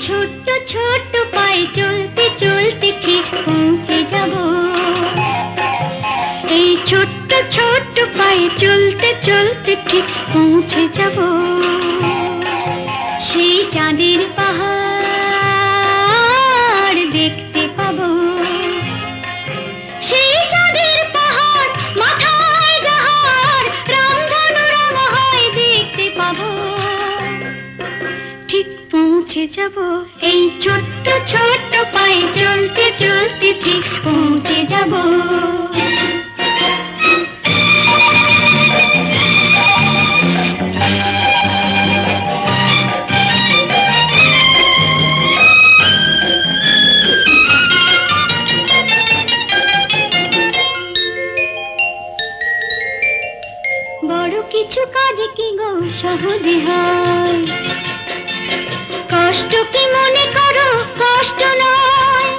ছোট্ট ছোট্ট পায়ে চলতে চলতে ঠিক পৌঁছে যাব। এই ছোট্ট ছোট্ট পায়ে চলতে চলতে ঠিক পৌঁছে যাব সেই চাঁদের পাহাড় দেখতে পাবো। সেই চাঁদের পাহাড় মাথায় যাহার রামধনু রঙ হয় দেখতে পাবো। ঠিক পৌঁছে যাব এই ছোট্ট ছোট্ট পায়ে চলতে চলতে ঠিক পৌঁছে যাব। বড় কিছু কাজ কি গো সহজে হয়, কষ্ট কি মনে করো কষ্ট নয়।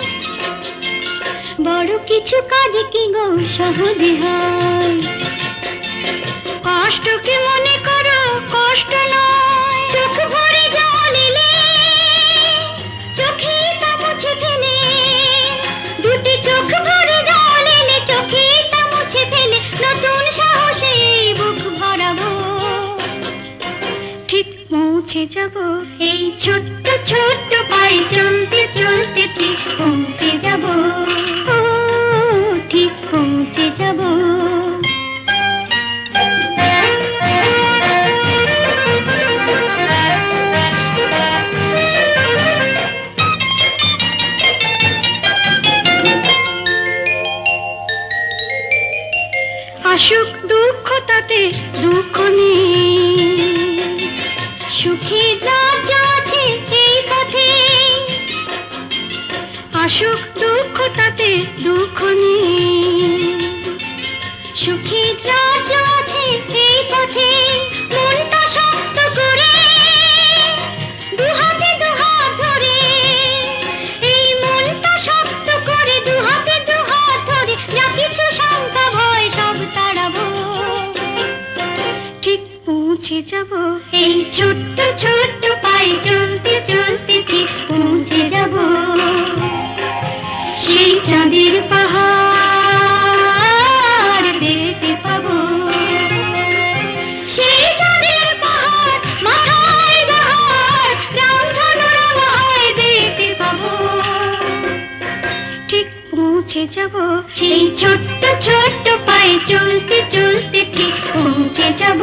বড় কিছু কাজ কি গো সহজে হয়, কষ্ট কি মনে করো কষ্ট নয়। চোখ ভরে জল এলে চোখে তা মুছে ফেলে, দুটি চোখ ভরে জল এলে চোখে তা মুছে ফেলে নতুন সাহসে বুক ভরাবো। ঠিক পৌঁছে যাব এই ছোট্ট ছোট্ট পায়ে চলতে চলতে ঠিক পৌঁছে যাব। ও ঠিক পৌঁছে যাব। আসুক দুঃখ তাতে দুঃখ নেই, সুখের রাজ্য আছে এই পথে। আসুক দুঃখ তাতে দুঃখ নেই, সুখের রাজ্য আছে এই পথে। মনটা শক্ত করে দুহাতে দুহাত ধরে, এই মনটা শক্ত করে দুহাতে দুহাত ধরে যা কিছু শঙ্কা ভয় সব তাড়াবো। ঠিক পৌঁছে যাব এই ছোট্ট ছোট্ট পায়ে চলতে চলতে ঠিক পৌঁছে যাব সেই চাঁদের পাহাড় দেখতে পাবো। সেই চাঁদের পাহাড় মাথায় যাহার রামধনু রঙ হয় দেখতে পাবো। ঠিক পৌঁছে যাব সেই ছোট্ট ছোট্ট পায়ে চলতে চলতে ঠিক পৌঁছে যাব।